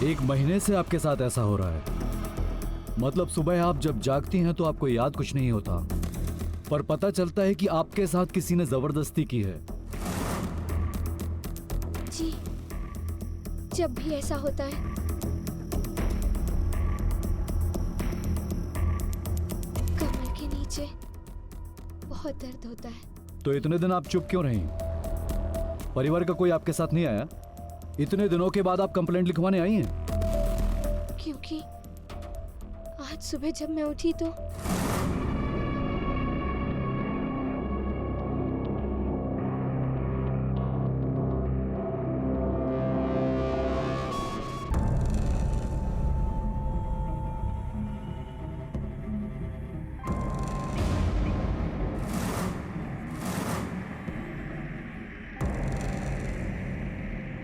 1 महीने से आपके साथ ऐसा हो रहा है। मतलब सुबह आप जब जागती हैं तो आपको याद कुछ नहीं होता, पर पता चलता है कि आपके साथ किसी ने जबरदस्ती की है। जी, जब भी ऐसा होता है कमर के नीचे बहुत दर्द होता है। तो इतने दिन आप चुप क्यों रही? परिवार का कोई आपके साथ नहीं आया? इतने दिनों के बाद आप कंप्लेंट लिखवाने आई हैं? क्योंकि आज सुबह जब मैं उठी तो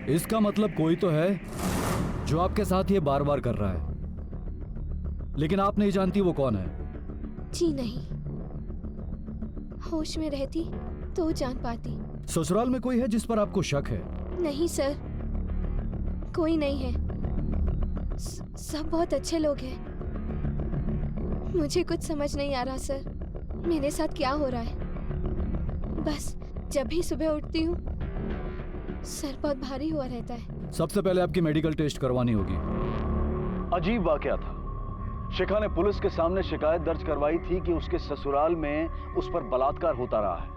इसका मतलब कोई तो है जो आपके साथ ये बार बार कर रहा है, लेकिन आप नहीं जानती वो कौन है। जी नहीं, होश में रहती तो जान पाती। ससुराल में कोई है जिस पर आपको शक है? नहीं सर, कोई नहीं है। सब बहुत अच्छे लोग हैं। मुझे कुछ समझ नहीं आ रहा सर, मेरे साथ क्या हो रहा है। बस जब भी सुबह उठती हूँ सर बहुत भारी हुआ रहता है। सबसे पहले आपकी मेडिकल टेस्ट करवानी होगी। अजीब वाकया था। शिखा ने पुलिस के सामने शिकायत दर्ज करवाई थी कि उसके ससुराल में उस पर बलात्कार होता रहा है,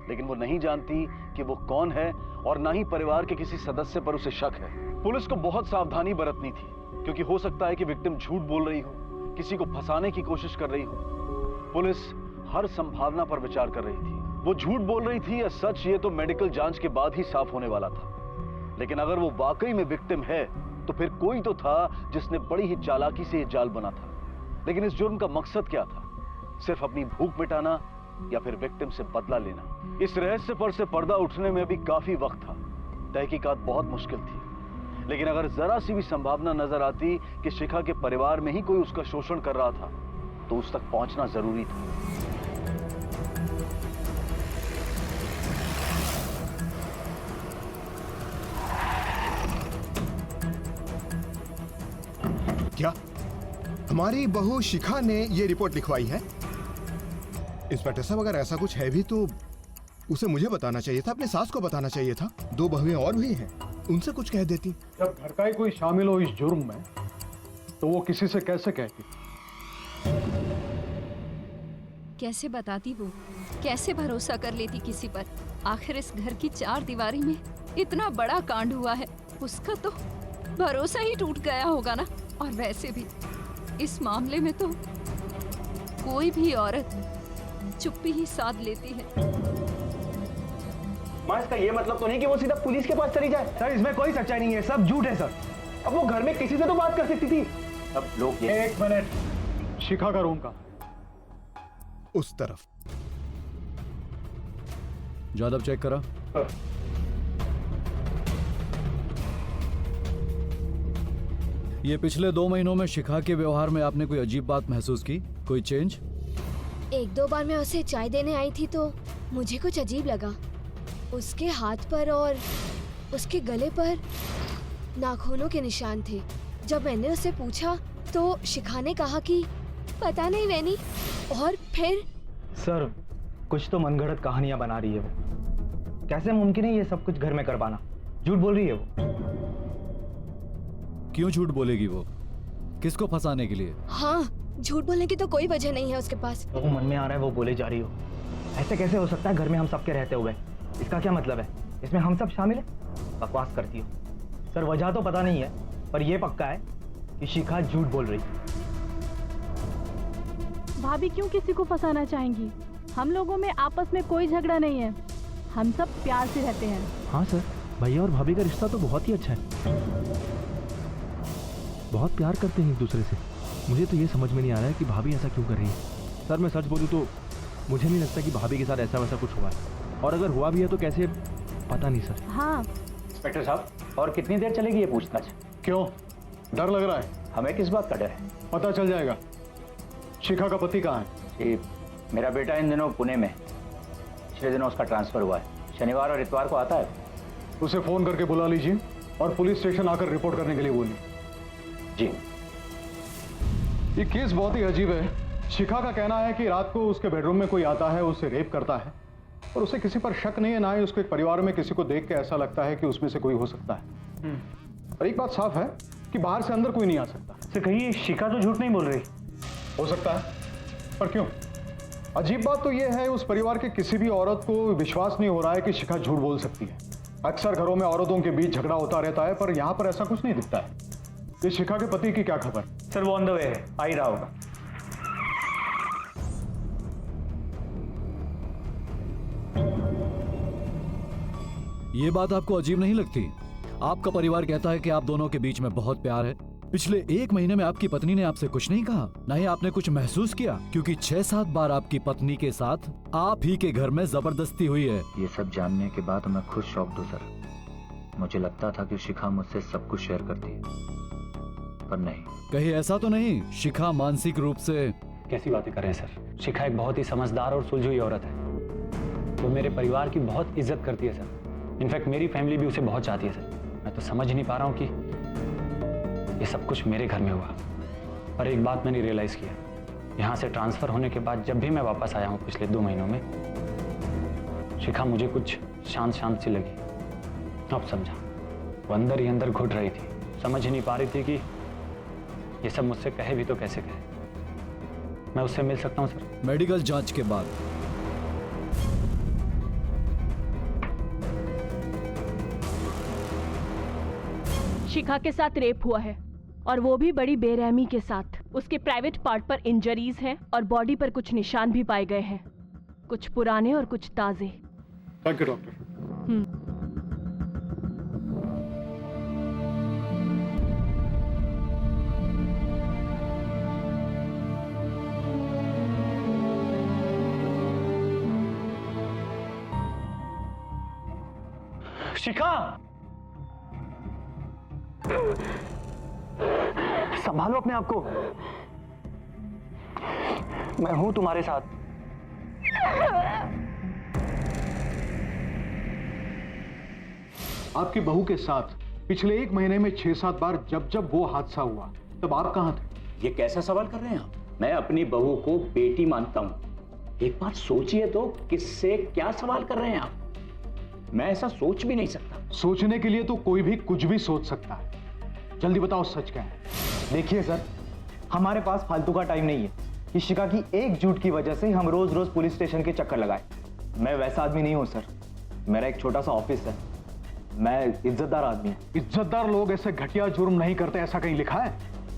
लेकिन वो नहीं जानती कि वो कौन है और ना ही परिवार के किसी सदस्य पर उसे शक है। पुलिस को बहुत सावधानी बरतनी थी, क्योंकि हो सकता है कि विक्टिम झूठ बोल रही हो, किसी को फंसाने की कोशिश कर रही हो। पुलिस हर संभावना पर विचार कर रही थी। वो झूठ बोल रही थी या सच, ये तो मेडिकल जांच के बाद ही साफ होने वाला था। लेकिन अगर वो वाकई में विक्टिम है तो फिर कोई तो था जिसने बड़ी ही चालाकी से ये जाल बना था। लेकिन इस जुर्म का मकसद क्या था? सिर्फ अपनी भूख मिटाना या फिर विक्टिम से बदला लेना? इस रहस्य पर से पर्दा उठने में अभी काफी वक्त था। तहकीकात बहुत मुश्किल थी, लेकिन अगर जरा सी भी संभावना नजर आती कि शिखा के परिवार में ही कोई उसका शोषण कर रहा था तो उस तक पहुंचना जरूरी था। क्या हमारी बहू शिखा ने ये रिपोर्ट लिखवाई है? इंस्पेक्टर साहब, अगर ऐसा कुछ है भी तो उसे मुझे बताना चाहिए था, अपने सास को बताना चाहिए था। 2 बहुएं और भी हैं, उनसे कुछ कह देती। जब घर का ही कोई शामिल हो इस जुर्म में तो वो किसी से कैसे कहती? कैसे बताती वो? कैसे भरोसा कर लेती किसी पर? आखिर इस घर की 4 दीवारी में इतना बड़ा कांड हुआ है, उसका तो भरोसा ही टूट गया होगा ना। और वैसे भी इस मामले में तो कोई भी औरत चुप्पी ही साध लेती है। मां, इसका ये मतलब तो नहीं कि वो सीधा पुलिस के पास चली जाए। सर, इसमें कोई सच्चाई नहीं है, सब झूठ है सर। अब वो घर में किसी से तो बात कर सकती थी। अब लोग ये 1 मिनट, शिखा का रूम का उस तरफ जादव चेक करा। ये पिछले 2 महीनों में शिखा के व्यवहार में आपने कोई अजीब बात महसूस की? कोई चेंज? 1-2 बार मैं उसे चाय देने आई थी तो मुझे कुछ अजीब लगा। उसके हाथ पर और उसके गले पर नाखूनों के निशान थे। जब मैंने उससे पूछा तो शिखा ने कहा कि पता नहीं वैनी, और फिर सर, कुछ तो मनगढ़ंत कहानियां बना रही है वो। कैसे मुमकिन है ये सब कुछ घर में करवाना? झूठ बोल रही है वो। क्यों झूठ बोलेगी वो? किसको फंसाने के लिए? हाँ, झूठ बोलने की तो कोई वजह नहीं है उसके पास। वो मन में आ रहा है वो बोले जा रही हो। ऐसे कैसे हो सकता है घर में हम सबके रहते हुए? इसका क्या मतलब है? इसमें हम सब शामिल हैं? बकवास करती हो सर। वजह तो पता नहीं है, पर यह पक्का है कि शिखा झूठ बोल रही। भाभी क्यों किसी को फंसाना चाहेंगी? हम लोगों में आपस में कोई झगड़ा नहीं है, हम सब प्यार से रहते हैं। हाँ सर, भैया और भाभी का रिश्ता तो बहुत ही अच्छा है। बहुत प्यार करते हैं एक दूसरे से। मुझे तो ये समझ में नहीं आ रहा है कि भाभी ऐसा क्यों कर रही है। सर, मैं सच बोलूँ तो मुझे नहीं लगता कि भाभी के साथ ऐसा वैसा कुछ हुआ है, और अगर हुआ भी है तो कैसे, पता नहीं सर। हाँ इंस्पेक्टर साहब, और कितनी देर चलेगी ये पूछताछ? क्यों, डर लग रहा है? हमें किस बात का डर है? पता चल जाएगा। शिखा का पति कहाँ है? जी, मेरा बेटा इन दिनों पुणे में। पिछले दिनों उसका ट्रांसफर हुआ है। शनिवार और इतवार को आता है। उसे फोन करके बुला लीजिए और पुलिस स्टेशन आकर रिपोर्ट करने के लिए बोलिए। जी। ये केस बहुत ही अजीब है। शिखा का कहना है कि रात को उसके बेडरूम में कोई आता है, उसे रेप करता है और उसे किसी पर शक नहीं है, ना ही उसके परिवार में किसी को देख के ऐसा लगता है कि उसमें से कोई हो सकता है। और एक बात साफ है कि बाहर से अंदर कोई नहीं आ सकता। सर कहीं शिखा तो झूठ नहीं बोल रही? हो सकता है, पर क्यों? अजीब बात तो यह है उस परिवार के किसी भी औरत को विश्वास नहीं हो रहा है कि शिखा झूठ बोल सकती है। अक्सर घरों में औरतों के बीच झगड़ा होता रहता है, पर यहाँ पर ऐसा कुछ नहीं दिखता है। ये शिखा के पति की क्या खबर? सर वो ऑन द वे है, आ ही रहा होगा। ये बात आपको अजीब नहीं लगती? आपका परिवार कहता है कि आप दोनों के बीच में बहुत प्यार है। पिछले 1 महीने में आपकी पत्नी ने आपसे कुछ नहीं कहा, ना ही आपने कुछ महसूस किया, क्योंकि 6-7 बार आपकी पत्नी के साथ आप ही के घर में जबरदस्ती हुई है। ये सब जानने के बाद मैं खुद शॉक्ड हूँ सर। मुझे लगता था कि शिखा मुझसे सब कुछ शेयर करती है, पर नहीं। कहीं ऐसा तो नहीं शिखा मानसिक रूप से? कैसी बातें कर रहे हैं सर? शिखा एक बहुत ही समझदार और सुलझी हुई औरत है। वो मेरे परिवार की बहुत इज्जत करती है सर। इनफैक्ट मेरी फैमिली भी उसे बहुत चाहती है सर। मैं तो समझ नहीं पा रहा हूँ कि ये सब कुछ मेरे घर में हुआ। पर एक बात मैंने रियलाइज किया, यहाँ से ट्रांसफर होने के बाद जब भी मैं वापस आया हूँ पिछले 2 महीनों में, शिखा मुझे कुछ शांत शांत सी लगी। अब समझा, वो अंदर ही अंदर घुट रही थी, समझ ही नहीं पा रही थी कि ये सब मुझसे कहे भी तो कैसे कहे। मैं उससे मिल सकता हूँ सर? मेडिकल जांच के बाद शिखा के साथ रेप हुआ है और वो भी बड़ी बेरहमी के साथ। उसके प्राइवेट पार्ट पर इंजरीज हैं और बॉडी पर कुछ निशान भी पाए गए हैं, कुछ पुराने और कुछ ताजे। Thank you doctor. शिखा, संभालो अपने आप को। मैं हूं तुम्हारे साथ। आपकी बहू के साथ पिछले 1 महीने में 6-7 बार जब वो हादसा हुआ, तब आप कहां थे? ये कैसा सवाल कर रहे हैं आप? मैं अपनी बहू को बेटी मानता हूं। एक बार सोचिए तो, किससे क्या सवाल कर रहे हैं आप? मैं ऐसा सोच भी नहीं सकता। सोचने के लिए तो कोई भी कुछ भी सोच सकता है। जल्दी बताओ सच क्या है? देखिए सर, हमारे पास फालतू का टाइम नहीं है कि शिखा की एक झूठ की वजह से हम रोज रोज पुलिस स्टेशन के चक्कर लगाए। मैं वैसा आदमी नहीं हूं सर। मेरा एक छोटा सा ऑफिस है। मैं इज्जतदार आदमी हूं। इज्जतदार लोग ऐसे घटिया जुर्म नहीं करते, ऐसा कहीं लिखा है?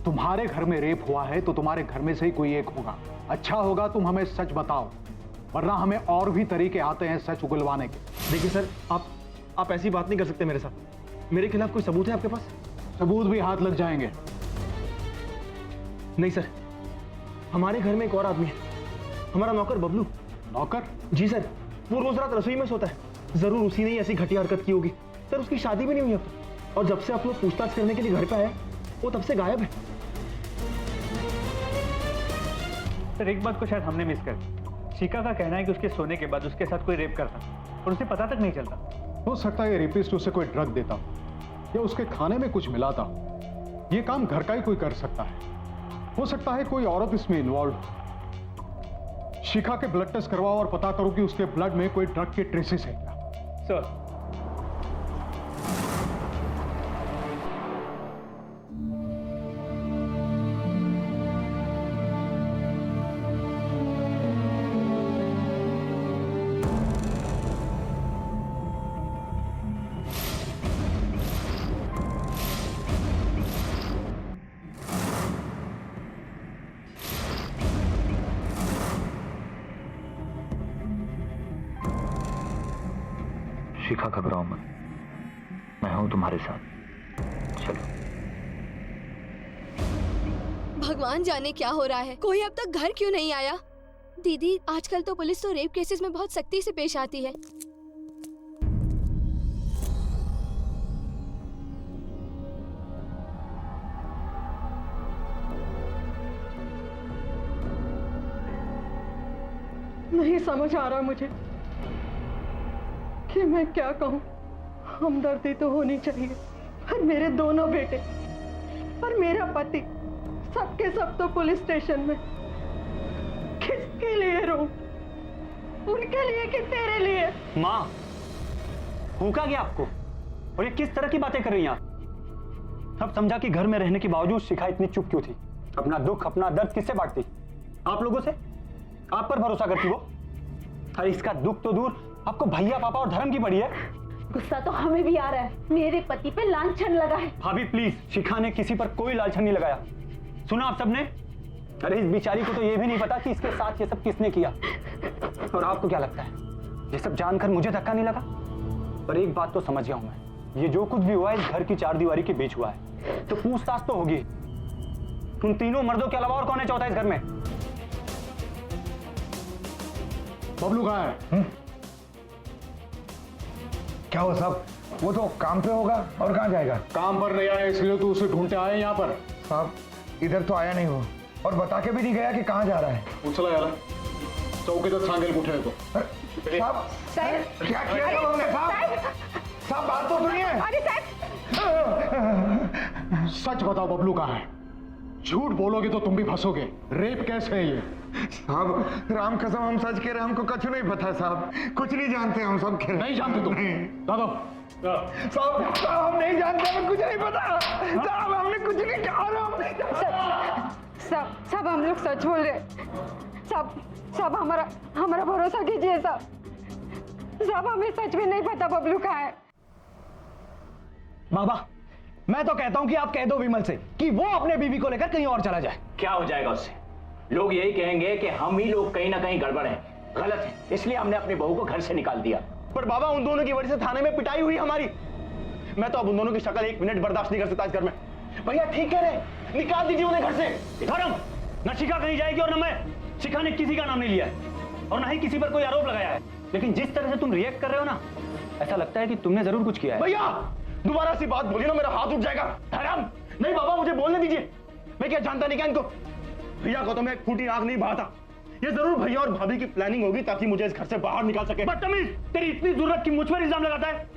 तुम्हारे घर में रेप हुआ है तो तुम्हारे घर में से ही कोई एक होगा। अच्छा होगा तुम हमें सच बताओ, वरना हमें और भी तरीके आते हैं सच उगलवाने के। देखिए सर, आप ऐसी बात नहीं कर सकते मेरे साथ। मेरे खिलाफ कोई सबूत है आपके पास? सबूत भी हाथ लग जाएंगे। नहीं सर, हमारे घर में एक और आदमी है, हमारा नौकर बबलू। नौकर? जी सर, वो रोज रात रसोई में सोता है। जरूर उसी ने ऐसी घटिया हरकत की होगी। सर उसकी शादी भी नहीं हुई अब तक, और जब से आप लोग पूछताछ करने के लिए घर पे आए, वो तब से गायब है। सर एक बात को शायद हमने मिस कर दी। शिखा का कहना है कि उसके सोने के बाद उसके साथ कोई रेप करता और उसे पता तक नहीं चलता। हो सकता है ये रेपिस्ट उसे कोई ड्रग देता हो या उसके खाने में कुछ मिलाता हो। ये काम घर का ही कोई कर सकता है। हो सकता है कोई औरत इसमें इन्वॉल्व हो। शिखा के ब्लड टेस्ट करवाओ और पता करो कि उसके ब्लड में कोई ड्रग के ट्रेसेस है क्या। सर शिखा घबराओ मत, मैं हूं तुम्हारे साथ। चलो। भगवान जाने क्या हो रहा है, कोई अब तक घर क्यों नहीं आया? दीदी, आजकल तो पुलिस तो रेप केसेस में बहुत सख्ती से पेश आती है। नहीं समझ आ रहा मुझे कि मैं क्या कहूँ। हमदर्दी तो होनी चाहिए, पर मेरे दोनों बेटे और मेरा पति सबके सब तो पुलिस स्टेशन में। किसके लिए रो? उनके लिए कि तेरे लिए? माँ, भूखा गया आपको? और ये किस तरह की बातें कर रही हैं आप? अब समझा कि घर में रहने के बावजूद शिखा इतनी चुप क्यों थी? अपना दुख, अपना दर्द किससे बांटती? आप लोगों से? आप पर भरोसा करती वो? अरे इसका दुख तो दूर, आपको भैया, पापा और धर्म की पड़ी है। गुस्सा तो हमें भी आ रहा है, मेरे पति पे लांछन लगा है। भाभी प्लीज, शिखा ने किसी पर कोई लांछन नहीं लगाया। सुना आप सबने? अरे इस बेचारी को तो ये भी नहीं पता कि इसके साथ ये सब किसने किया। और आपको क्या लगता है ये सब जानकर मुझे धक्का नहीं लगा? पर एक बात तो समझ गया हूं मैं, ये जो कुछ भी हुआ है इस घर की चार दीवारी के बीच हुआ है, तो पूछताछ तो होगी। उन तीनों मर्दों के अलावा और कौन है चौथा इस घर में? बबलू कहाँ है? क्या हो साहब? वो तो काम पे होगा और कहाँ जाएगा? काम पर नहीं आया इसलिए तो उसे ढूंढते आए यहाँ पर। साहब इधर तो आया नहीं वो, और बता के भी नहीं गया कि कहाँ जा रहा है। उछला यार, चौकी तक सांगेल उठे तो। साहब क्या किया था हमने? साहब साहब बात तो सुनिए। अरे साहब, सच बताओ बबलू कहाँ है? झूठ बोलोगे तो तुम भी फंसोगे। रेप कैसे है ये? साहब राम कसम हम सच कह रहे, हमको कुछ नहीं पता साहब, कुछ नहीं जानते हम सब कह रहे। नहीं जानते तुम? दादा साहब हम नहीं जानते, हमें कुछ नहीं पता साहब, हमने कुछ नहीं कहा। सब हम लोग सच बोल रहे। सब हमारा भरोसा कीजिए सब हमें सच में नहीं पता बबलू कहाँ है। बाबा मैं तो कहता हूं कि आप कह दो विमल से कि वो अपने बीवी को लेकर कहीं और चला जाए। क्या हो जाएगा उससे? लोग यही कहेंगे कि हम ही लोग कहीं ना कहीं गड़बड़ हैं, गलत है, इसलिए हमने अपनी बहू को घर से निकाल दिया। पर बाबा उन दोनों की वजह से थाने में पिटाई हुई हमारी। मैं तो अब उन दोनों की शक्ल एक मिनट बर्दाश्त नहीं कर सकता इस घर में। भैया ठीक कह रहे, निकाल दीजिए उन्हें घर से। धर्म, न शिखा कहीं जाएगी और न मैं। शिखा ने किसी का नाम नहीं लिया है और न ही किसी पर कोई आरोप लगाया है, लेकिन जिस तरह से तुम रिएक्ट कर रहे हो ना, ऐसा लगता है कि तुमने जरूर कुछ किया है। भैया दोबारा सी बात बोली ना मेरा हाथ उठ जाएगा। धर्म नहीं बाबा, मुझे बोलने दीजिए। मैं क्या जानता नहीं क्या इनको? भैया को तो मैं एक फूटी आंख नहीं बहाता। ये जरूर भैया और भाभी की प्लानिंग होगी ताकि मुझे इस घर से बाहर निकाल सके। बदतमीज, तेरी इतनी जरूरत कि मुझ पर इल्जाम लगाता है?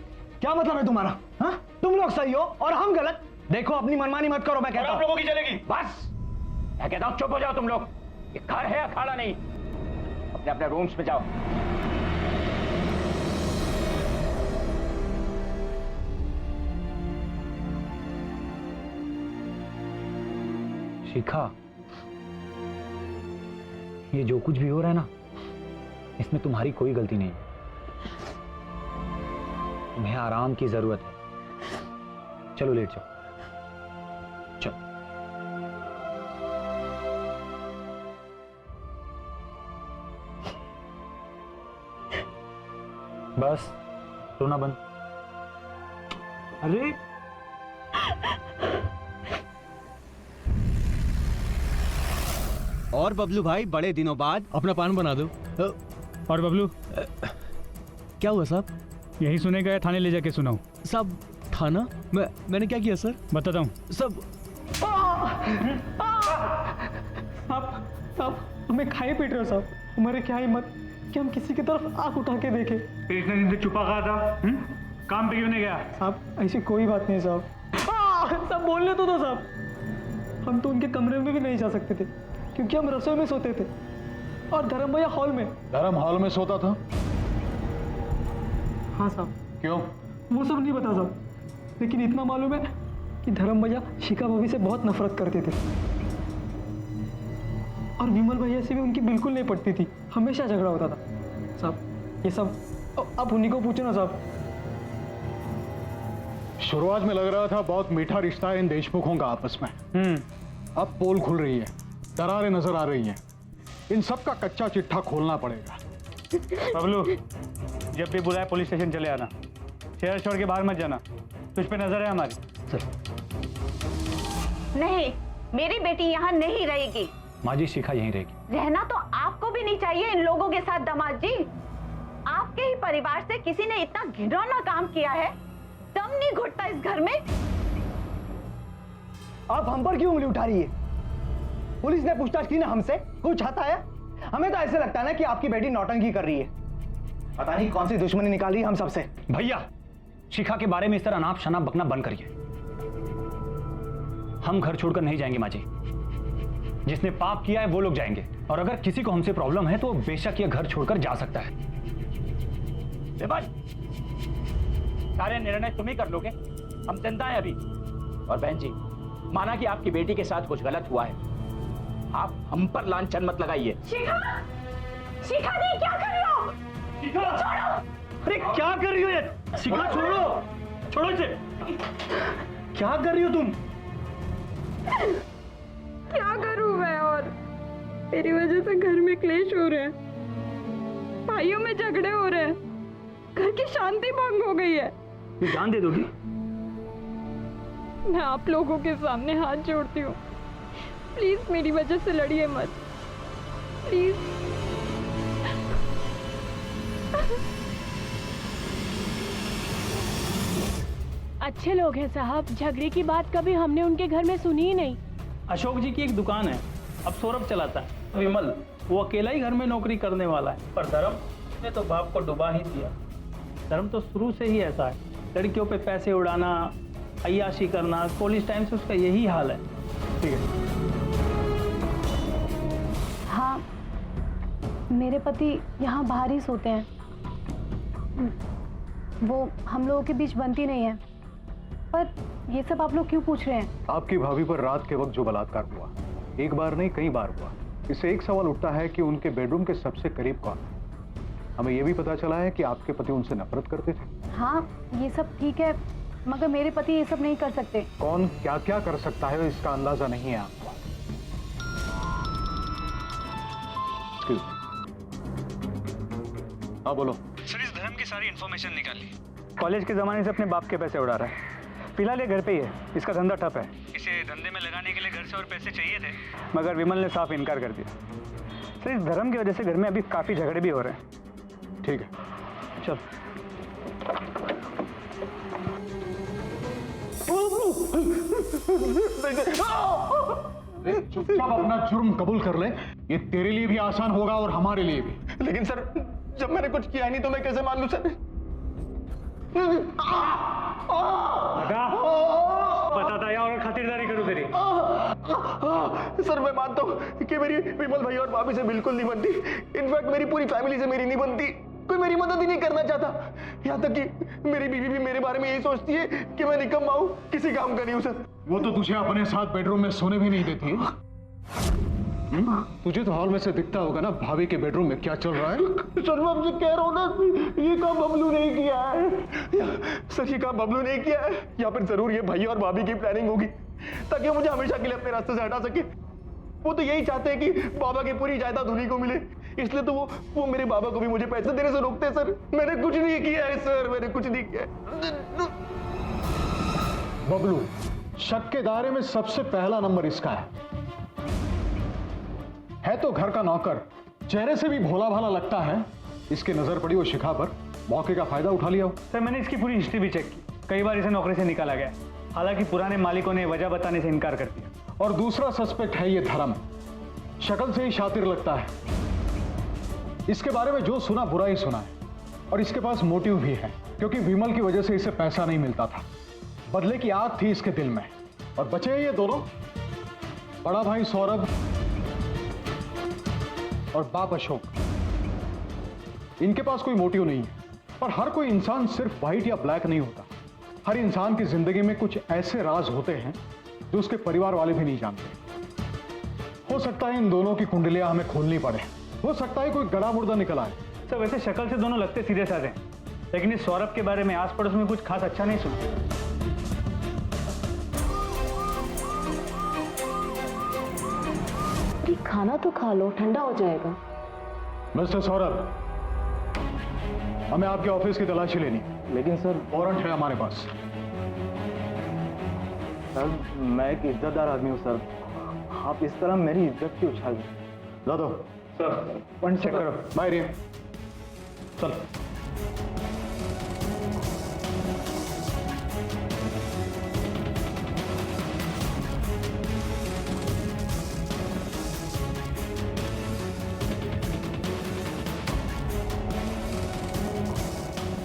क्या मतलब है तुम्हारा? हाँ तुम लोग सही हो और हम गलत। देखो अपनी मनमानी मत करो, मैं कहता हूं। आप लोगों की चलेगी। बस मैं कहता हूं चुप हो जाओ तुम लोग। ये घर है अखाड़ा नहीं। अपने अपने रूम्स में जाओ। शिखा, ये जो कुछ भी हो रहा है ना, इसमें तुम्हारी कोई गलती नहीं है। तुम्हें आराम की जरूरत है। चलो लेट जाओ। चलो। बस रोना बंद। अरे और बबलू भाई बड़े दिनों बाद अपना पान बना दो। और बबलू क्या हुआ साहब? यही सुने गए, थाने ले जाके सुनाओ। साहब थाना? मैंने क्या किया सर? बताता हूँ। सब साहब हमें खाए पीट रहे हो साहब। हमारे क्या हिम्मत कि हम किसी की तरफ आंख उठा के देखें। इतने दिन से छुपा कहा था? काम पे क्यों नहीं गया? साहब ऐसी कोई बात नहीं साहब। सब बोलने तो दो साहब। हम तो उनके कमरे में भी नहीं जा सकते थे क्योंकि हम रसोई में सोते थे और धर्म भैया हॉल में। धर्म हॉल में सोता था? हाँ साहब। क्यों? वो सब नहीं पता साहब, लेकिन इतना मालूम है कि धर्म भैया शिखा भाभी से बहुत नफरत करते थे और विमल भैया से भी उनकी बिल्कुल नहीं पटती थी। हमेशा झगड़ा होता था साहब। ये सब आप उन्हीं को पूछो ना साहब। शुरुआत में लग रहा था बहुत मीठा रिश्ता है इन देशमुखों का आपस में। अब पोल खुल रही है, दरारें नजर आ रही हैं। इन सब का कच्चा चिट्ठा खोलना पड़ेगा। बबलू, जब भी बुलाए पुलिस स्टेशन चले आना। शहर छोड़ के बाहर मत जाना। तुझ पे नजर है हमारी। नहीं, मेरी बेटी यहाँ नहीं रहेगी। माँ जी शिखा यहीं रहेगी। रहना तो आपको भी नहीं चाहिए इन लोगों के साथ दामाद जी। आपके ही परिवार से किसी ने इतना घिनौना काम किया है, दम नहीं घुटता इस घर में। आप हम पर क्यों उंगली उठा रही है? पुलिस ने पूछताछ की ना हमसे, कुछ आता है? हमें तो ऐसे लगता है ना कि आपकी बेटी नौटंकी कर रही है। पता नहीं कौन सी दुश्मनी निकाल रही है हम सबसे। भैया शिखा के बारे में इस तरह अनाप शनाप बकना बंद करिए। हम घर छोड़कर नहीं जाएंगे माँ जी। जिसने पाप किया है वो लोग जाएंगे, और अगर किसी को हमसे प्रॉब्लम है तो बेशक ये घर छोड़कर जा सकता है। विमल, सारे निर्णय तुम ही कर लोगे, हम जनता है अभी। और बहन जी, माना कि आपकी बेटी के साथ कुछ गलत हुआ है, आप हम पर लांछन मत लगाइए। शिखा, शिखा दी, क्या कर रहे हो? शिखा, छोड़ो। अरे क्या कर रही हो ये? शिखा छोड़ो, छोड़ो इसे। क्या कर रही हो तुम? क्या करूं मैं? और मेरी वजह से घर में क्लेश हो रहे हैं, भाइयों में झगड़े हो रहे हैं, घर की शांति भंग हो गई है। ये जान दे दोगी? मैं आप लोगों के सामने हाथ जोड़ती हूँ, प्लीज मेरी वजह से लड़िए मत, प्लीज। अच्छे लोग हैं साहब, झगड़े की बात कभी हमने उनके घर में सुनी ही नहीं। अशोक जी की एक दुकान है, अब सौरभ चलाता है। विमल वो अकेला ही घर में नौकरी करने वाला है, पर धर्म ने तो बाप को डुबा ही दिया। धर्म तो शुरू से ही ऐसा है, लड़कियों पे पैसे उड़ाना, अय्याशी करना, कॉलेज टाइम से उसका यही हाल है। ठीक है। हाँ, मेरे पति यहाँ बाहर ही सोते हैं, वो हम लोगों के बीच बनती नहीं है। पर ये सब आप लोग क्यों पूछ रहे हैं? आपकी भाभी पर रात के वक्त जो बलात्कार हुआ, एक बार नहीं कई बार हुआ, इससे एक सवाल उठता है कि उनके बेडरूम के सबसे करीब कौन है। हमें यह भी पता चला है कि आपके पति उनसे नफरत करते थे। हाँ, ये सब ठीक है, मगर मेरे पति ये सब नहीं कर सकते। कौन क्या क्या कर सकता है इसका अंदाजा नहीं है आपको। हाँ बोलो। सर, इस धर्म की सारी इन्फॉर्मेशन निकाल ली। कॉलेज के जमाने से अपने बाप के पैसे उड़ा रहा है। फिलहाल ये घर पे ही है, इसका धंधा ठप है। इसे धंधे में लगाने के लिए घर से और पैसे चाहिए थे, मगर विमल ने साफ इनकार कर दिया। सर, इस धर्म की वजह से घर में अभी काफी झगड़े भी हो रहे हैं। ठीक है, चल। चुपचाप अपना जुर्म कबूल कर ले, ये तेरे लिए भी आसान होगा और हमारे लिए भी। लेकिन सर, जब मैंने कुछ किया नहीं तो मैं कैसे मान लूं सर? बताता या और खातिरदारी करूं तेरी? सर, मैं मानता हूँ कि मेरी विमल भाई और भाभी से बिल्कुल नहीं बनती। इनफैक्ट मेरी पूरी फैमिली से मेरी नहीं बनती। कोई मेरी मदद ही नहीं करना चाहता। यहाँ तक कि मेरी बीवी भी मेरे बारे में यही सोचती है कि मैं निकम्मा हूँ, किसी काम का नहीं हूँ सर। वो तो तुझे अपने साथ बेडरूम में सोने भी नहीं देती। तुझे तो हॉल में से दिखता होगा ना भाभी के बेडरूम में क्या चल रहा है। सर, मैं आपसे कह रहा हूँ ना, ये काम बबलू नहीं किया है। सर, ये काम बबलू नहीं किया है। यहाँ पर जरूर ये भाई और भाभी की प्लानिंग होगी ताकि मुझे हमेशा के लिए अपने रास्ते से हटा सके। वो तो यही चाहते हैं कि बाबा की पूरी जायदाद उन्हीं को मिले, इसलिए तो वो मेरे बाबा को भी मुझे पैसे देने से रोकते हैं। सर, मैंने कुछ नहीं किया है सर, मैंने कुछ नहीं किया है। बबलू, शक के दायरे में सबसे पहला नंबर इसका है तो घर का नौकर, चेहरे से भी भोला भाला लगता है। इसकी नजर पड़ी वो शिखा पर, मौके का फायदा उठा लिया। सर, मैंने इसकी पूरी हिस्ट्री भी चेक की, कई बार इसे नौकरी से निकाला गया, हालांकि पुराने मालिकों ने वजह बताने से इनकार कर दिया। और दूसरा सस्पेक्ट है ये धर्म, शक्ल से ही शातिर लगता है। इसके बारे में जो सुना बुरा ही सुना है, और इसके पास मोटिव भी है, क्योंकि विमल की वजह से इसे पैसा नहीं मिलता था। बदले की आग थी इसके दिल में। और बचे ये दोनों, बड़ा भाई सौरभ और बाप अशोक। इनके पास कोई मोटिव नहीं है। पर हर कोई इंसान सिर्फ व्हाइट या ब्लैक नहीं होता। हर इंसान की जिंदगी में कुछ ऐसे राज होते हैं जो उसके परिवार वाले भी नहीं जानते। हो सकता है इन दोनों की कुंडलियां हमें खोलनी पड़े। हो सकता है कोई गड़ा मुर्दा निकल आए। सर, वैसे शक्ल से दोनों लगते सीधे साधे हैं, लेकिन इस सौरभ के बारे में आस पड़ोस में कुछ खास अच्छा नहीं सुना। खाना तो खा लो, ठंडा हो जाएगा। मिस्टर सौरभ, हमें आपके ऑफिस की तलाशी लेनी। लेकिन सर, वारंट है हमारे पास। सर, मैं एक इज्जतदार आदमी हूँ सर, आप इस तरह मेरी इज्जत की उछाल दें। ला दो। सर, पॉइंट चेक करो। बाहर ये चल।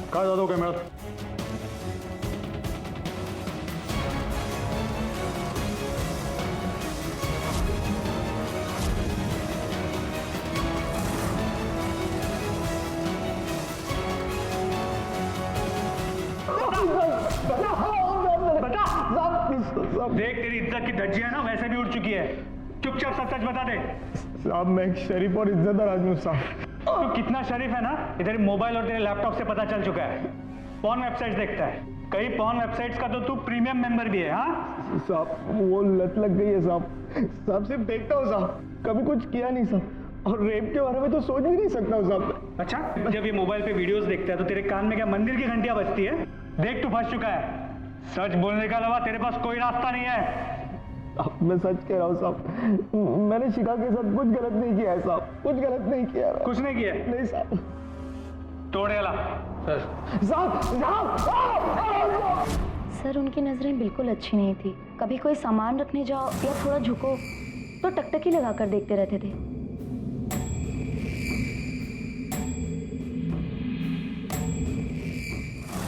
कहा जा दो कैमरा। देख तेरी इज्जत की धज्जियां ना वैसे भी उड़ चुकी है। चुपचाप सच सच बता दे। साहब मैं एक शरीफ और इज्जतदार आदमी हूँ साहब। तू कितना शरीफ है ना ये तेरे मोबाइल और तेरे लैपटॉप से पता चल चुका है। पॉर्न वेबसाइट्स देखता है, कई पॉर्न वेबसाइट्स का तो तू प्रीमियम मेंबर भी है। हाँ साहब वो लत लग गई है साहब सिर्फ देखता हूँ साहब, कभी कुछ किया नहीं साहब, और रेप के बारे में तो सोच भी नहीं सकता हूँ साहब। अच्छा, जब ये मोबाइल पे वीडियोस देखता है तो तेरे कान में क्या मंदिर की घंटियां बजती है? देख तू फंस चुका है। सच बोलने के अलावा तेरे पास कोई रास्ता नहीं है। अब मैं सच कह रहा हूँ साहब, मैंने शिखा के साथ कुछ गलत नहीं किया है साहब, कुछ गलत नहीं किया है। कुछ नहीं किया? नहीं साहब। तोड़ेला सर उनकी नजरें बिल्कुल अच्छी नहीं थी। कभी कोई सामान रखने जाओ या थोड़ा झुको तो टकटकी लगाकर देखते रहते थे।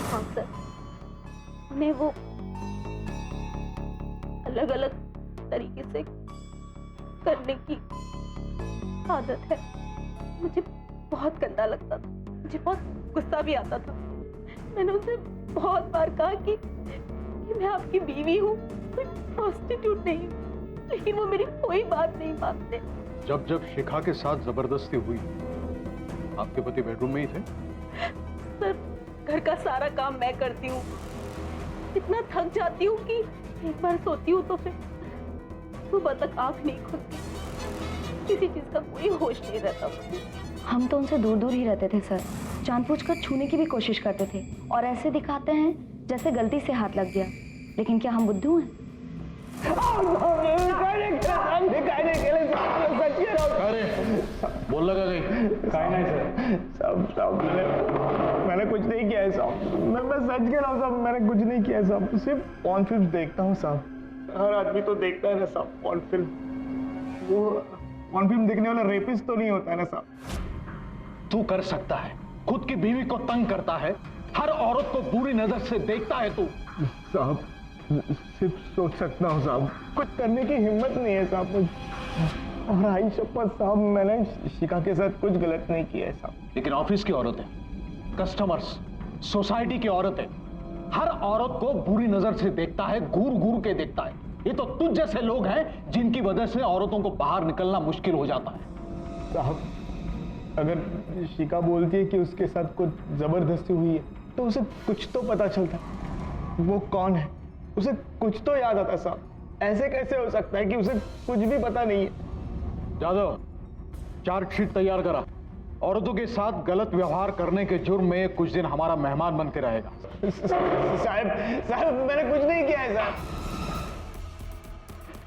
हाँ सर, उन्हें वो अलग अलग तरीके से करने की आदत है। मुझे बहुत गंदा लगता था, मुझे बहुत गुस्सा भी आता था। मैंने उसे बहुत बार कहा कि मैं आपकी बीवी हूँ, कोई प्रोस्टिट्यूट नहीं हूँ, लेकिन वो मेरी कोई बात नहीं मानते। जब जब शिखा के साथ जबरदस्ती हुई, आपके पति बेडरूम में ही थे? सर घर का सारा काम मैं करती हूँ, इतना थक जाती हूँ कि एक बार सोती हूँ तो फिर सुबह तक आंख नहीं खुलती, किसी चीज का कोई होश नहीं रहता मुझे। हम तो उनसे दूर दूर ही रहते थे सर, जानबूझकर छूने की भी कोशिश करते थे और ऐसे दिखाते हैं जैसे गलती से हाथ लग गया। लेकिन क्या हम बुद्धू हैं? अरे बोल लगा साहब मैंने कुछ नहीं किया है साहब, मैं सच कह रहा हूँ साहब, मैंने कुछ नहीं किया है साहब, सिर्फ पॉर्न फिल्म देखता हूँ साहब। हर आदमी तो देखता है ना साहब पॉर्न फिल्म, वो पॉर्न फिल्म देखने वाला रेपिस्ट तो नहीं होता है ना साहब। तू कर सकता है, खुद की बीवी को तंग करता है, हर औरत को बुरी नजर से देखता है तू। साहब सिर्फ सोच सकता हूँ साहब, कुछ करने की हिम्मत नहीं है साहब मुझे। और आई शपथ साहब मैंने शिखा के साथ कुछ गलत नहीं किया है साहब। लेकिन ऑफिस की औरतें, कस्टमर्स, सोसाइटी की औरतें, हर औरत को बुरी नजर से देखता है, घूर घूर के देखता है। ये तो तुझ जैसे लोग हैं जिनकी वजह से औरतों को बाहर निकलना मुश्किल हो जाता है। साहब अगर शिखा बोलती है कि उसके साथ कुछ जबरदस्ती हुई है तो उसे कुछ तो पता चलता, वो कौन है उसे कुछ तो याद आता साहब। ऐसे कैसे हो सकता है कि उसे कुछ भी पता नहीं है? जादव, चार्जशीट तैयार करा। औरतों के साथ गलत व्यवहार करने के जुर्म में कुछ दिन हमारा मेहमान बन के रहेगा। साहब मैंने कुछ नहीं किया है साहब।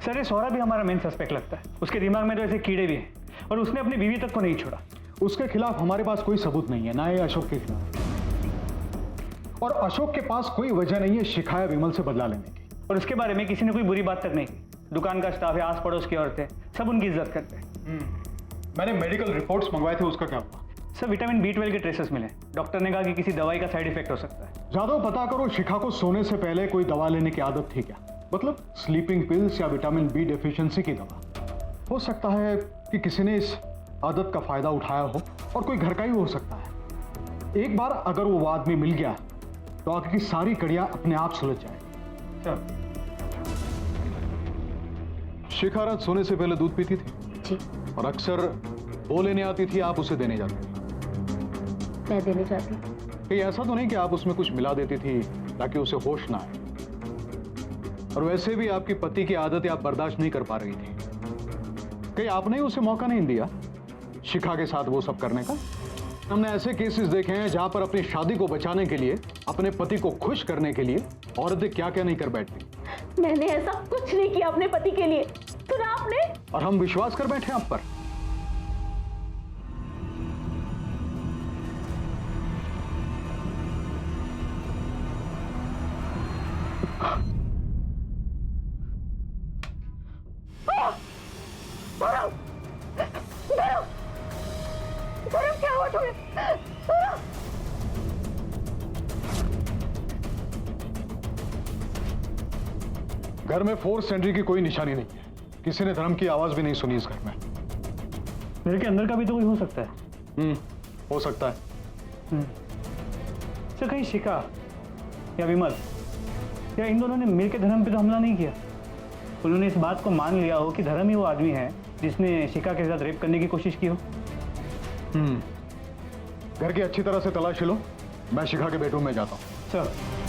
सर ये सौरभ भी हमारा मेन सस्पेक्ट लगता है, उसके दिमाग में तो ऐसे कीड़े भी हैं और उसने अपनी बीवी तक को नहीं छोड़ा। उसके खिलाफ हमारे पास कोई सबूत नहीं है, ना ही अशोक के खिलाफ। और अशोक के पास कोई वजह नहीं है शिखा या विमल से बदला लेने की। और उसके बारे में किसी ने कोई बुरी बात तक नहीं की। दुकान का स्टाफ है, आस पड़ोस की औरतें, सब उनकी इज्जत करते हैं। मैंने मेडिकल रिपोर्ट्स मंगवाए थे, उसका क्या हुआ? सर विटामिन B12 के ट्रेसेस मिले, डॉक्टर ने कहा कि किसी दवाई का साइड इफेक्ट हो सकता है। जादव पता करो शिखा को सोने से पहले कोई दवा लेने की आदत थी क्या? मतलब स्लीपिंग पिल्स या विटामिन B डेफिशिएंसी की दवा। हो सकता है कि किसी ने इस आदत का फायदा उठाया हो और कोई घर का ही हो सकता है। एक बार अगर वो आदमी मिल गया तो आगे की सारी कड़ियां अपने आप सुलझ जाएगी। शिखा रात सोने से पहले दूध पीती थी जी। और अक्सर वो लेने आती थी, आप उसे देने जाती थी? मैं देने जाती। कहीं ऐसा तो नहीं कि आप उसमें कुछ मिला देती थी ताकि उसे होश ना आए? और वैसे भी आपकी पति की आदतें आप बर्दाश्त नहीं कर पा रही थी, कहीं आपने उसे मौका नहीं दिया शिखा के साथ वो सब करने का? हमने ऐसे केसेस देखे हैं जहां पर अपनी शादी को बचाने के लिए, अपने पति को खुश करने के लिए औरतें क्या क्या नहीं कर बैठती। मैंने ऐसा कुछ नहीं किया अपने पति के लिए, सुना आपने? और हम विश्वास कर बैठे आप पर। क्या हुआ तुम्हें? घर में फोर्स एंट्री की कोई निशानी नहीं है, किसी ने धर्म की आवाज भी नहीं सुनी इस घर में। मेरे के अंदर का भी तो कोई हो सकता है। हो सकता है। सर कहीं शिखा या विमल या इन दोनों ने मिलकर धर्म पे तो हमला नहीं किया? उन्होंने इस बात को मान लिया हो कि धर्म ही वो आदमी है जिसने शिखा के साथ रेप करने की कोशिश की हो। घर की अच्छी तरह से तलाशी लो, मैं शिखा के बेडरूम में जाता हूँ। सर।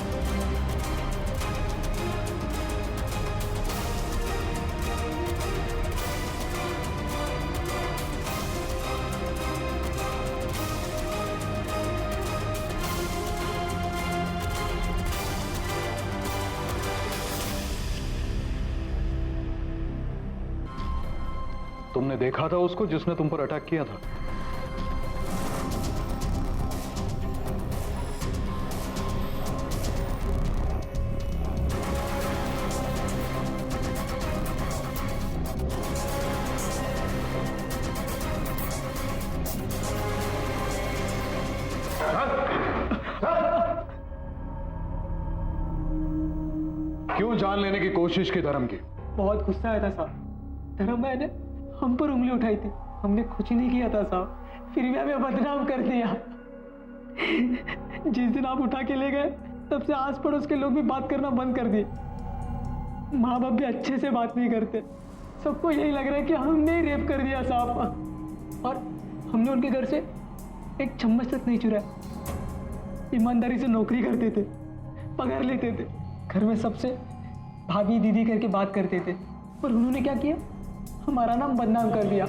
तुमने देखा था उसको जिसने तुम पर अटैक किया था? क्यों जान लेने की कोशिश की धर्म की? बहुत गुस्सा आया था साहब। धर्म भाई ने हम पर उंगली उठाई थी, हमने कुछ नहीं किया था साहब, फिर भी हमें बदनाम कर दिया। जिस दिन आप उठा के ले गए तब से आस पड़ोस के लोग भी बात करना बंद कर दिए। माँ बाप भी अच्छे से बात नहीं करते, सबको यही लग रहा है कि हमने ही रेप कर दिया साहब। और हमने उनके घर से एक चम्मच तक नहीं चुराया। ईमानदारी से नौकरी करते थे, पगार लेते थे, घर में सबसे भाभी दीदी करके बात करते थे, पर उन्होंने क्या किया? हमारा नाम बदनाम कर दिया।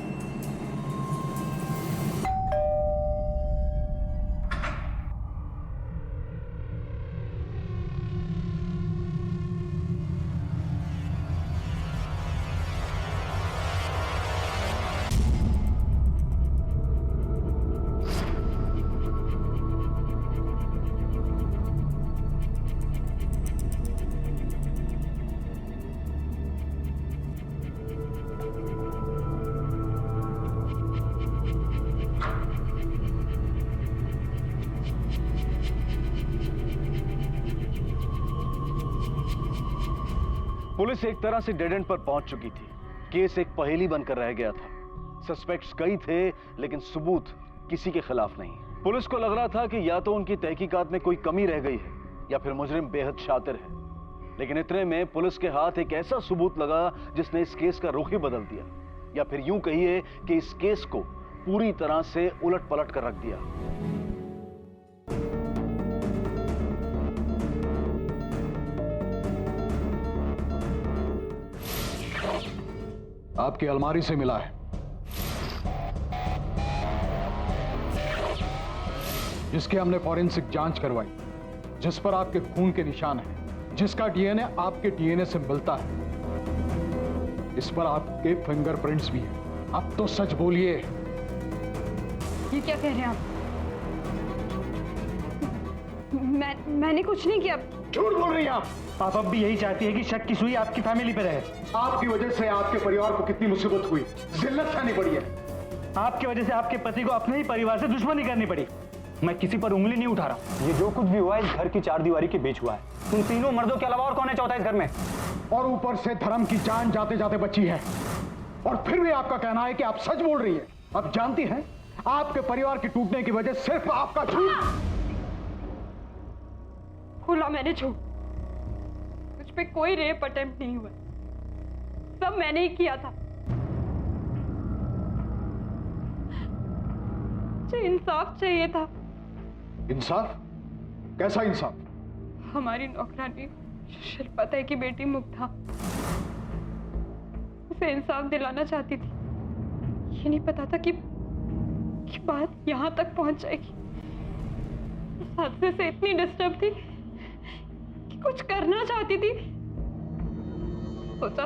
पुलिस एक तरह से डेड एंड पर पहुंच चुकी थी। केस एक पहेली बनकर रह गया था। सस्पेक्ट्स कई थे लेकिन सबूत किसी के खिलाफ नहीं। पुलिस को लग रहा था कि या तो उनकी तहकीकात में कोई कमी रह गई है या फिर मुजरिम बेहद शातिर है। लेकिन इतने में पुलिस के हाथ एक ऐसा सबूत लगा जिसने इस केस का रुख ही बदल दिया, या फिर यूं कहिए कि इस केस को पूरी तरह से उलट पलट कर रख दिया। आपकी अलमारी से मिला है, जिसके हमने फॉरेंसिक जांच करवाई, जिस पर आपके खून के निशान हैं, जिसका डीएनए आपके डीएनए से मिलता है, इस पर आपके फिंगरप्रिंट्स भी हैं। अब तो सच बोलिए। ये क्या कह रहे हैं आप? मैंने कुछ नहीं किया। झूठ बोल रही हैं आप। आप अब भी यही चाहती है कि शक की सुई आपकी फैमिली पे रहे। आपकी वजह से आपके परिवार को कितनी मुसीबत हुई, जिल्लत सहनी पड़ी है। आपकी वजह से आपके पति को अपने ही परिवार से दुश्मनी करनी पड़ी। मैं किसी पर उंगली नहीं उठा रहा। ये जो कुछ भी हुआ है इस घर की चार दीवारी के बीच हुआ है। उन तीनों मर्दों के अलावा और कौन है चौथा इस घर में? और ऊपर से धर्म की जान जाते जाते बची है, और फिर भी आपका कहना है कि आप सच बोल रही है। अब जानती हैं आपके परिवार के टूटने की वजह सिर्फ आपका झूठ। खुला मैंने झूठ, मुझ पे कोई रेप अटेम्प्ट नहीं हुआ, सब मैंने ही किया था। मुझे इंसाफ चाहिए था। इंसाफ? कैसा इंसाफ? हमारी नौकरानी शिल्पा ताई की बेटी मुग्धा, उसे इंसाफ दिलाना चाहती थी। ये नहीं पता था कि बात यहां तक पहुंच जाएगी। उस हादसे से इतनी डिस्टर्ब थी कि कुछ करना चाहती थी। सोचा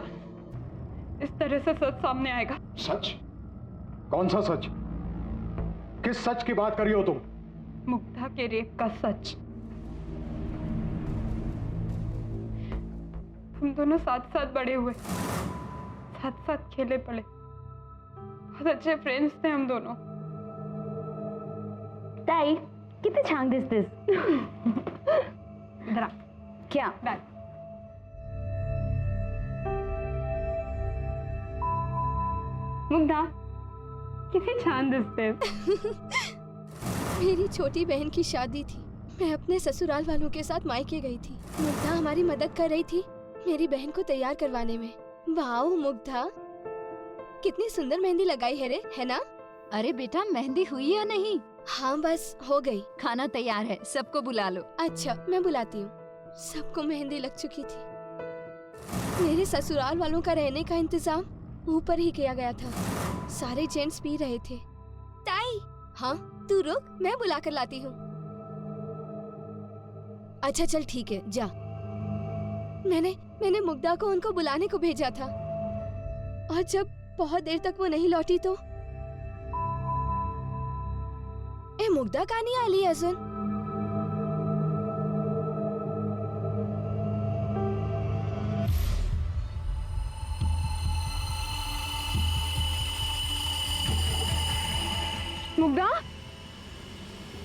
इस तरह से सच सामने आएगा। सच? कौन सा सच? किस सच की बात कर रही हो तुम? मुग्धा के रेप का सच। हम दोनों साथ साथ बड़े हुए, साथ साथ खेले पड़े, बहुत अच्छे फ्रेंड्स थे हम दोनों। ताई किती छान दिसतेस. इधर आ. क्या? बैग. मुग्धा किती छान दिसते. मेरी छोटी बहन की शादी थी, मैं अपने ससुराल वालों के साथ मायके गई थी। मुग्धा हमारी मदद कर रही थी मेरी बहन को तैयार करवाने में। वाओ मुग्धा, कितनी सुंदर मेहंदी लगाई है रे, है ना? अरे बेटा, मेहंदी हुई या नहीं? हाँ बस हो गई। खाना तैयार है, सबको बुला लो। अच्छा मैं बुलाती हूँ। सबको मेहंदी लग चुकी थी। मेरे ससुराल वालों का रहने का इंतजाम ऊपर ही किया गया था। सारे जेंट्स पी रहे थे। ताई, हाँ तू रुक, मैं बुला कर लाती हूँ। अच्छा चल ठीक है, जा। मैंने मुग्धा को उनको बुलाने को भेजा था, और जब बहुत देर तक वो नहीं लौटी तो मुग्धा का नहीं आली अजून। मुग्धा,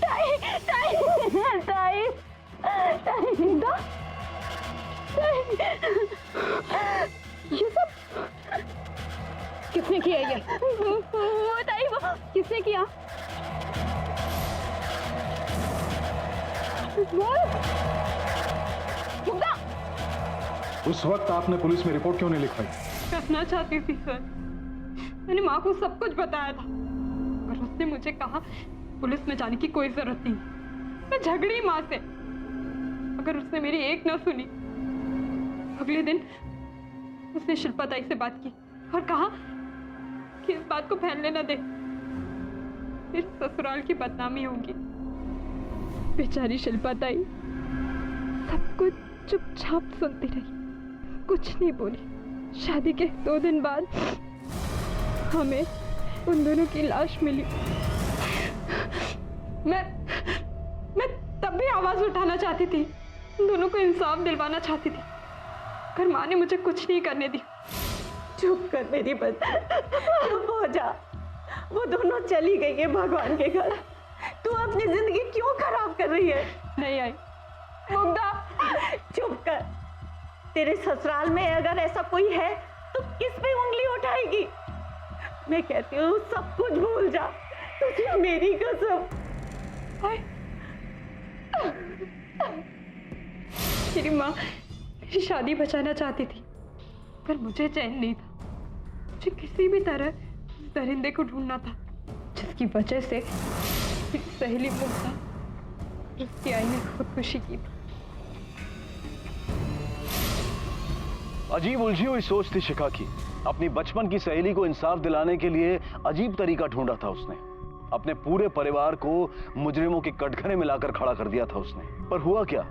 ताई, ताई, ताई, ताई, मुग्धा, ये सब किसने किया ये? वो ताई, वो किसने किया? मुग्धा! उस वक्त आपने पुलिस में रिपोर्ट क्यों नहीं लिखवाई? करना चाहती थी सर। मैंने माँ को सब कुछ बताया था, पर उसने मुझे कहा पुलिस में जाने की कोई जरूरत नहीं। मैं झगड़ी माँ से, अगर उसने मेरी एक न सुनी। अगले दिन उसने शिल्पा ताई से बात की और कहा कि इस बात को फैलने न दे, फिर ससुराल की बदनामी होगी। बेचारी शिल्पा ताई सब कुछ चुपचाप सुनती रही, कुछ नहीं बोली। शादी के 2 दिन बाद हमें उन दोनों की लाश मिली। मैं तब भी आवाज उठाना चाहती थी, उन दोनों को इंसाफ दिलवाना चाहती थी, पर माँ ने मुझे कुछ नहीं करने दी। चुप कर मेरी बच्ची, चुप हो जा। वो दोनों चली गई है भगवान के घर। तू अपनी जिंदगी क्यों खराब कर रही है? नहीं आई मुग्धा, चुप कर। तेरे ससुराल में अगर ऐसा कोई है तो किस पे उंगली उठाएगी? मैं कहती हूँ सब कुछ भूल जा, तुझे मेरी कसम। मेरी माँ मेरी शादी बचाना चाहती थी, पर मुझे चैन नहीं था। मुझे किसी भी तरह उस दरिंदे को ढूंढना था, जिसकी वजह से मेरी सहेली मुग्धा उसकी आई ने खुदकुशी की थी। अजीब उलझी हुई सोच थी शिखा की। अपनी बचपन की सहेली को इंसाफ दिलाने के लिए अजीब तरीका ढूंढा था उसने। अपने पूरे परिवार को मुजरिमों के कटघरे में लाकर खड़ा कर दिया था उसने। पर हुआ क्या?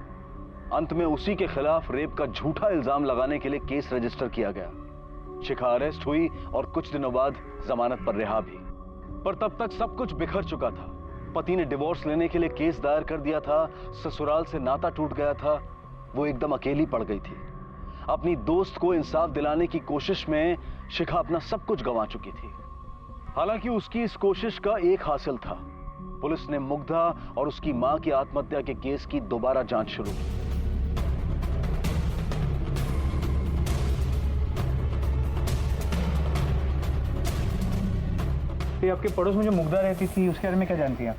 अंत में उसी के खिलाफ रेप का झूठा इल्जाम लगाने के लिए केस रजिस्टर किया गया। शिखा अरेस्ट हुई और कुछ दिनों बाद जमानत पर रिहा भी। पर तब तक सब कुछ बिखर चुका था। पति ने डिवोर्स लेने के लिए केस दायर कर दिया था, ससुराल से नाता टूट गया था, वो एकदम अकेली पड़ गई थी। अपनी दोस्त को इंसाफ दिलाने की कोशिश में शिखा अपना सब कुछ गंवा चुकी थी। हालांकि उसकी इस कोशिश का एक हासिल था, पुलिस ने मुग्धा और उसकी मां की आत्महत्या के केस की दोबारा जांच शुरू की। ये आपके पड़ोस में जो मुग्धा रहती थी उसके बारे में क्या जानती हैं आप?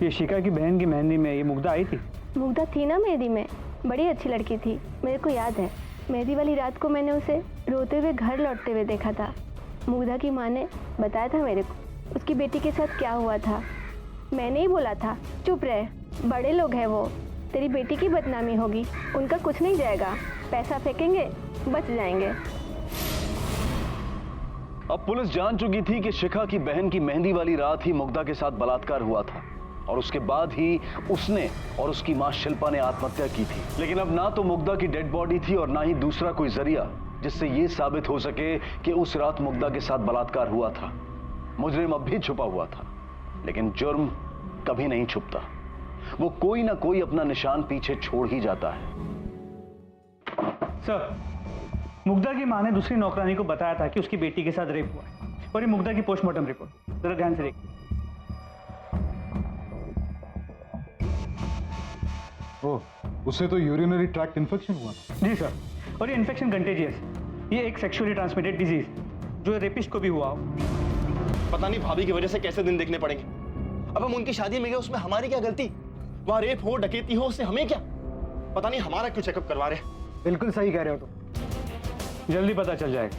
ये शिखा की बहन की मेहंदी में ये मुग्धा आई थी? मुग्धा थी ना मेहंदी में, बड़ी अच्छी लड़की थी, मेरे को याद है। मेहंदी वाली रात को मैंने उसे रोते हुए घर लौटते हुए देखा था। मुग्धा की माँ ने बताया था मेरे को उसकी बेटी के साथ क्या हुआ था। मैंने ही बोला था चुप रहे, बड़े लोग हैं वो, तेरी बेटी की बदनामी होगी, उनका कुछ नहीं जाएगा, पैसा फेंकेंगे बच जाएंगे। अब पुलिस जान चुकी थी कि शिखा की बहन की मेहंदी वाली रात ही मुग्धा के साथ बलात्कार हुआ था और उसके बाद ही उसने और उसकी मां शिल्पा ने आत्महत्या की थी। लेकिन अब ना तो मुग्धा की डेड बॉडी थी और ना ही दूसरा कोई जरिया जिससे यह साबित हो सके कि उस रात मुग्धा के साथ बलात्कार हुआ था। मुजरिम अब भी छुपा हुआ था, लेकिन जुर्म कभी नहीं छुपता, वो कोई ना कोई अपना निशान पीछे छोड़ ही जाता है। सर, मुग्धा की मां ने दूसरी नौकरानी को बताया था कि उसकी बेटी के साथ रेप हुआ है, और ये मुग्धा की पोस्टमार्टम रिपोर्ट, जरा ध्यान से देखिए। ओह, उससे तो यूरिनरी ट्रैक्ट इन्फेक्शन हुआ। जी सर, और ये इन्फेक्शन कंटेजियस, ये एक सेक्सुअली ट्रांसमिटेड डिजीज जो रेपिस्ट को भी हुआ हो। पता नहीं भाभी की वजह से कैसे दिन देखने पड़ेंगे। अब हम उनकी शादी में गए, उसमें हमारी क्या गलती? वहां रेप हो, डकैती हो, उससे हमें क्या? पता नहीं हमारा क्यों चेकअप करवा रहे हैं। बिल्कुल सही कह रहे हो तुम। जल्दी पता चल जाएगा।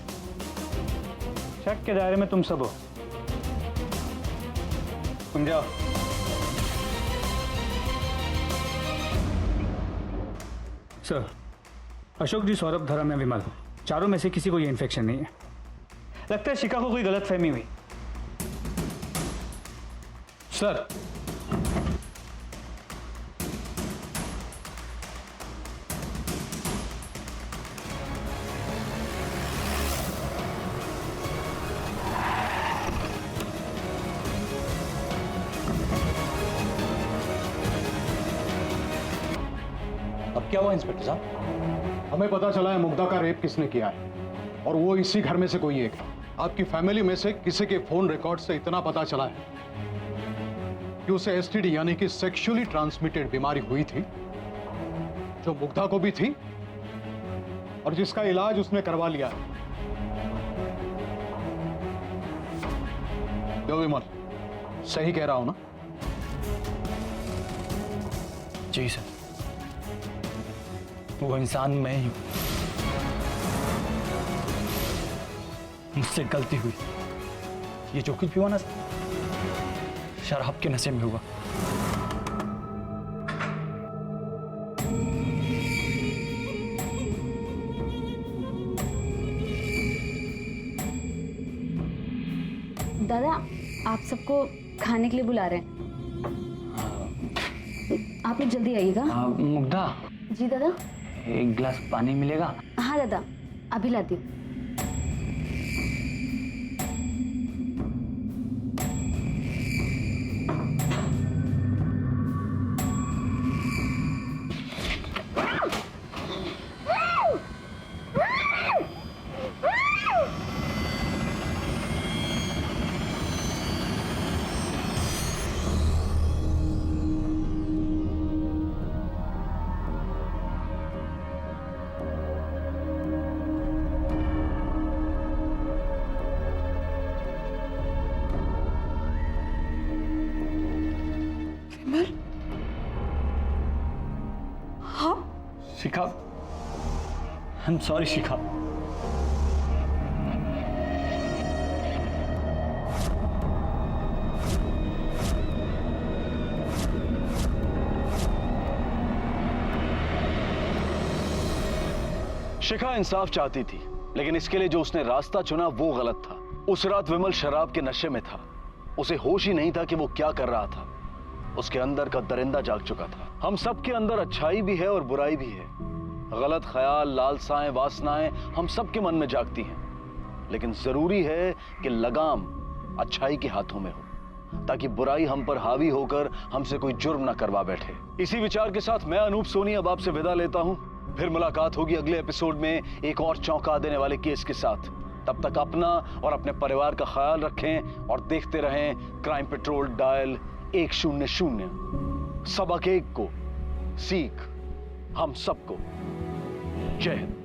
शक के दायरे में तुम सब हो। तुम जाओ। सर, अशोक जी, सौरभ, धर्म या विमल, चारों में से किसी को ये इन्फेक्शन नहीं है। लगता है शिखा को कोई गलतफहमी हुई। सर, अब क्या हुआ इंस्पेक्टर साहब? हमें पता चला है मुग्धा का रेप किसने किया है, और वो इसी घर में से कोई एक है। आपकी फैमिली में से किसी के फोन रिकॉर्ड से इतना पता चला है कि उसे एसटीडी यानी कि सेक्सुअली ट्रांसमिटेड बीमारी हुई थी, जो मुग्धा को भी थी और जिसका इलाज उसने करवा लिया है। जो विमल, सही कह रहा हूं ना? जी सर, वो इंसान मैं ही हूं। मुझसे गलती हुई। ये जो कुछ भी हुआ ना, शराब के नशे में हुआ। दादा, आप सबको खाने के लिए बुला रहे हैं। आप लोग जल्दी आइएगा। मुग्धा, जी दादा। एक गिलास पानी मिलेगा? हाँ दादा, अभी लाती हूँ। शिखा, आई एम सॉरी शिखा। शिखा इंसाफ चाहती थी, लेकिन इसके लिए जो उसने रास्ता चुना वो गलत था। उस रात विमल शराब के नशे में था। उसे होश ही नहीं था कि वो क्या कर रहा था। उसके अंदर का दरिंदा जाग चुका था। हम सबके अंदर अच्छाई भी है और बुराई भी है। गलत ख्याल, लालसाएं, वासनाएं हम सबके मन में जागती हैं, लेकिन जरूरी है कि लगाम अच्छाई के हाथों में हो, ताकि बुराई हम पर हावी होकर हमसे कोई जुर्म ना करवा बैठे। इसी विचार के साथ मैं अनूप सोनी अब आपसे विदा लेता हूं। फिर मुलाकात होगी अगले एपिसोड में एक और चौंका देने वाले केस के साथ। तब तक अपना और अपने परिवार का ख्याल रखें और देखते रहें क्राइम पेट्रोल डायल 100। सबक एक को सीख हम सबको। जय हिंद।